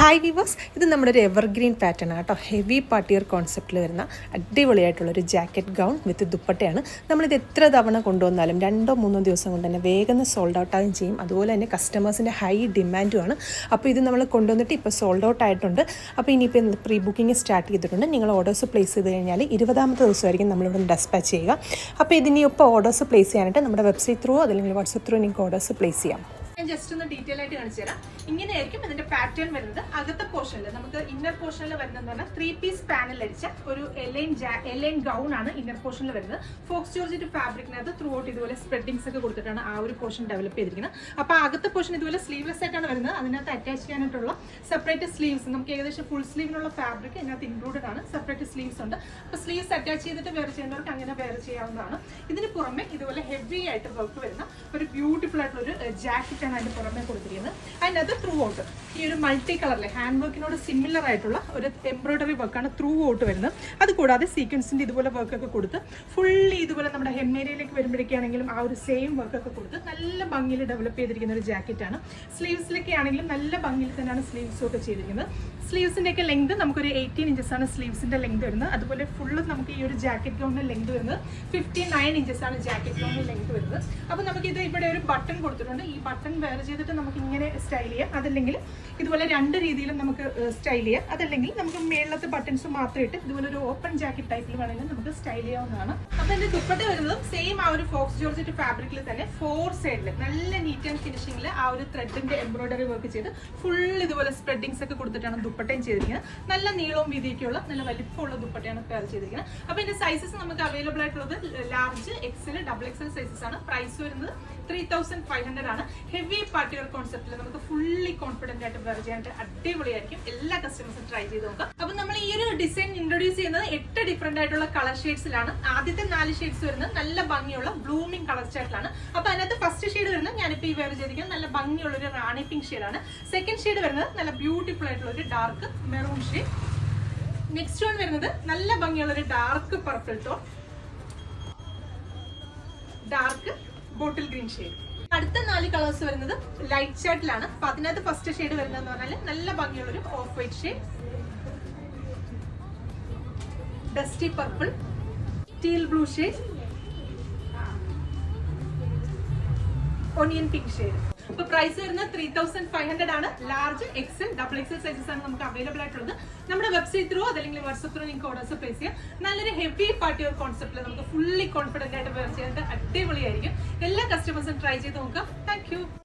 Hi weavers, ഇത് നമ്മുടെ ഒരു എവർഗ്രീൻ പാറ്റേൺ ആണ് കേട്ടോ. ഹെവി പാർട്ടിയർ കോൺസെപ്റ്റിൽ വരുന്ന അടിപൊളിയായിട്ടുള്ളൊരു ജാക്കറ്റ് ഗൗൺ വിത്ത് ദുപ്പട്ടയാണ്. നമ്മളിത് എത്ര തവണ കൊണ്ടുവന്നാലും 2-3 ദിവസം കൊണ്ട് തന്നെ വേഗം സോൾഡ് ഔട്ട് ആവുകയും ചെയ്യും. അതുപോലെ തന്നെ കസ്റ്റമേഴ്സിൻ്റെ ഹൈ ഡിമാൻഡുമാണ്. അപ്പോൾ ഇത് നമ്മൾ കൊണ്ടുവന്നിട്ട് ഇപ്പോൾ സോൾഡ് ഔട്ട് ആയിട്ടുണ്ട്. അപ്പോൾ ഇനിയിപ്പോൾ പ്രീ ബുക്കിംഗ് സ്റ്റാർട്ട് ചെയ്തിട്ടുണ്ട്. നിങ്ങൾ ഓർഡേഴ്സ് പ്ലേസ് ചെയ്ത് കഴിഞ്ഞാൽ 20ാമത്തെ ദിവസമായിരിക്കും നമ്മളിവിടെ ഡെസ്പാച്ച് ചെയ്യുക. അപ്പോൾ ഇതിനിപ്പോൾ ഓർഡേഴ്സ് പ്ലേസ് ചെയ്യാനായിട്ട് നമ്മുടെ വെബ്സൈറ്റ് ത്രൂ അതല്ലെങ്കിൽ വാട്സപ്പ് ത്രൂ നിങ്ങൾക്ക് ഓർഡേഴ്സ് പ്ലേസ് ചെയ്യാം. ഞാൻ ജസ്റ്റ് ഒന്ന് ഡീറ്റെയിൽ ആയിട്ട് കാണിച്ചു തരാം. ഇങ്ങനെയായിരിക്കും ഇതിന്റെ പാറ്റേൺ വരുന്നത്. അകത്തെ പോർഷനിൽ നമുക്ക് ഇന്നർ പോർഷനിൽ വരുന്നത് പറഞ്ഞാൽ 3 പീസ് പാനൽ അടിച്ച ഒരു എലൈൻ ഗൗൺ ആണ് ഇന്നർ പോർഷനിൽ വരുന്നത്. ഫോക്സ് ജോർജറ്റ് ഫാബ്രിക്കിനകത്ത് ത്രൂ ഔട്ട് ഇതുപോലെ സ്പ്രെഡിങ്സ് ഒക്കെ കൊടുത്തിട്ടാണ് ആ ഒരു പോർഷൻ ഡെവലപ്പ് ചെയ്തിരിക്കുന്നത്. അപ്പോൾ അകത്തെ പോർഷൻ ഇതുപോലെ സ്ലീവ്ലെസ് ആയിട്ടാണ് വരുന്നത്. അതിനകത്ത് അറ്റാച്ച് ചെയ്യാനായിട്ടുള്ള സെപ്പറേറ്റ് സ്ലീവ്സ്, നമുക്ക് ഏകദേശം ഫുൾ സ്ലീവിനുള്ള ഫാബ്രിക് ഇതിനകത്ത് ഇൻക്ലൂഡഡ് ആണ്. സെപ്പറേറ്റ് സ്ലീവ്സ് ഉണ്ട്. അപ്പോൾ സ്ലീവ്സ് അറ്റാച്ച് ചെയ്തിട്ട് വെയർ ചെയ്യുന്നവർക്ക് അങ്ങനെ വെയർ ചെയ്യാവുന്നതാണ്. ഇതിന് പുറമെ ഇതുപോലെ ഹെവി ആയിട്ട് വർക്ക് വരുന്ന ഒരു ബ്യൂട്ടിഫുൾ ആയിട്ടുള്ള ഒരു ജാക്കറ്റ് ആണ് അതിന്റെ പുറമെ കൊടുത്തിരിക്കുന്നത്. അതിനകത്ത് ത്രൂ ഔട്ട് ഈ ഒരു മൾട്ടി കളറിലെ ഹാൻഡ് വർക്കിനോട് സിമിലർ ആയിട്ടുള്ള ഒരു എംബ്രോയിഡറി വർക്കാണ് ത്രൂ ഔട്ട് വരുന്നത്. അതുകൂടാതെ സീക്വൻസിന്റെ ഇതുപോലെ വർക്കൊക്കെ കൊടുത്ത് ഫുള്ളി ഇതുപോലെ നമ്മുടെ ഹെമ്മേരിയയിലേക്ക് വരുമ്പോഴേക്കാണെങ്കിലും ആ ഒരു സെയിം വർക്കൊക്കെ കൊടുത്ത് നല്ല ഭംഗിയിൽ ഡെവലപ്പ് ചെയ്തിരിക്കുന്ന ഒരു ജാക്കറ്റാണ്. സ്ലീവ്സിലൊക്കെ ആണെങ്കിലും നല്ല ഭംഗിയിൽ തന്നെയാണ് സ്ലീവ്സും ഒക്കെ ചെയ്തിരിക്കുന്നത്. സ്ലീവ്സിന്റെ ഒക്കെ ലെങ്ത് നമുക്കൊരു 18 ഇഞ്ചസ് ആണ് സ്ലീവ്സിന്റെ ലെങ്ത് വരുന്നത്. അതുപോലെ ഫുള്ള് നമുക്ക് ഈ ഒരു ജാക്കറ്റ് ഗൗണിന്റെ ലെങ്ത് വരുന്നത് 59 ഇഞ്ചസ് ആണ് ജാക്കറ്റ് ഗൗണിന്റെ ലെങ്ത് വരുന്നത്. അപ്പോൾ നമുക്ക് ഇത് ഇവിടെ ഒരു ബട്ടൺ കൊടുത്തിട്ടുണ്ട്. ഈ ബട്ടൺ വെയർ ചെയ്തിട്ട് നമുക്ക് ഇങ്ങനെ സ്റ്റൈൽ ചെയ്യാം. അതല്ലെങ്കിൽ ഇതുപോലെ 2 രീതിയിലും നമുക്ക് സ്റ്റൈൽ ചെയ്യാം. അതല്ലെങ്കിൽ നമുക്ക് മേളത്തെ ബട്ടൺസ് മാത്രം ഇട്ട് ഇതുപോലെ ഒരു ഓപ്പൺ ജാക്കറ്റ് ടൈപ്പിൽ വേണമെങ്കിൽ നമുക്ക് സ്റ്റൈൽ ചെയ്യാവുന്നതാണ്. അപ്പോൾ എന്റെ ദുപ്പട്ട വരുന്നതും സെയിം ആ ഒരു ഫോക്സ് ജോർജറ്റ് ഫാബ്രിക്കിൽ തന്നെ 4 സൈഡിൽ നല്ല നീറ്റ് ആൻഡ് ഫിനിഷിംഗിൽ ആ ഒരു ത്രെഡിന്റെ എംബ്രോയിഡറി വർക്ക് ചെയ്ത് ഫുൾ ഇതുപോലെ സ്പ്രെഡിങ്സ് ഒക്കെ കൊടുത്തിട്ടാണ് ദുപ്പട്ടയും ചെയ്തിരിക്കുന്നത്. നല്ല നീളവും വീതിയൊക്കെയുള്ള നല്ല വലിപ്പമുള്ള ദുപ്പട്ടയാണ് പെയർ ചെയ്തിരിക്കുന്നത്. അപ്പോൾ ഇതിന്റെ സൈസസ് നമുക്ക് അവൈലബിൾ ആയിട്ടുള്ളത് ലാർജ്, എക്സൽ, XXL സൈസസ് ആണ്. പ്രൈസ് വരുന്നത് 3500 ആണ്. ഹെവി പാർട്ടിയർ കോൺസെപ്റ്റിൽ നമുക്ക് ഫുള്ളി കോൺഫിഡന്റ് ആയിട്ട് വെയർ ചെയ്യാനായിട്ട് അടിപൊളിയായിരിക്കും. എല്ലാ കസ്റ്റമേഴ്സും ട്രൈ ചെയ്ത് നോക്കാം. അപ്പൊ നമ്മൾ ഈ ഒരു ഡിസൈൻ ഇൻട്രൊഡ്യൂസ് ചെയ്യുന്നത് 8 ഡിഫറെന്റ് ആയിട്ടുള്ള കളർ ഷെയ്ഡ്സിലാണ്. ആദ്യത്തെ 4 ഷെയ്ഡ്സ് വരുന്നത് നല്ല ഭംഗിയുള്ള ബ്ലൂമിംഗ് കളർ ചാർട്ടിലാണ്. അപ്പൊ അതിനകത്ത് ഫസ്റ്റ് ഷെയ്ഡ് വരുന്നത് ഞാനിപ്പോൾ ഈ വെയർ ചെയ്തിരിക്കുന്നത് നല്ല ഭംഗിയുള്ള ഒരു റാണി പിങ്ക് ഷെയ്ഡാണ്. സെക്കൻഡ് ഷെയ്ഡ് വരുന്നത് നല്ല ബ്യൂട്ടിഫുൾ ആയിട്ടുള്ള ഒരു dark maroon shade. Next one വരുന്നത് നല്ല ഭംഗിയുള്ള ഒരു dark purple tone, dark bottle green shade. അടുത്ത 4 കളേഴ്സ് വരുന്നത് ലൈറ്റ് ഷാർട്ടിലാണ്. അപ്പൊ അതിനകത്ത് ഫസ്റ്റ് ഷെയ്ഡ് വരുന്നതെന്ന് പറഞ്ഞാൽ നല്ല ഭംഗിയുള്ള ഒരു of white shade, dusty purple, teal blue shade, onion pink shade. അപ്പൊ പ്രൈസ് വരുന്നത് 3500 ആണ്. ലാർജ്, XL, XXL സൈസസ് ആണ് നമുക്ക് അവൈലബിൾ ആയിട്ടുള്ളത്. നമ്മുടെ വെബ്സൈറ്റ് ത്രൂ അതല്ലെങ്കിൽ വാട്സ്ആപ്പ് ത്രൂ നിങ്ങൾക്ക് ഓർഡേഴ്സ് പ്ലേസ് ചെയ്യാം. നല്ലൊരു ഹെവി പാർട്ടിയർ കോൺസെപ്റ്റിൽ നമുക്ക് ഫുള്ളി കോൺഫിഡന്റ് ആയിട്ട് വെയർ ചെയ്യാനായിട്ട് അടിപൊളിയായിരിക്കും. എല്ലാ കസ്റ്റമേഴ്സും ട്രൈ ചെയ്ത് നോക്കാം. Thank you.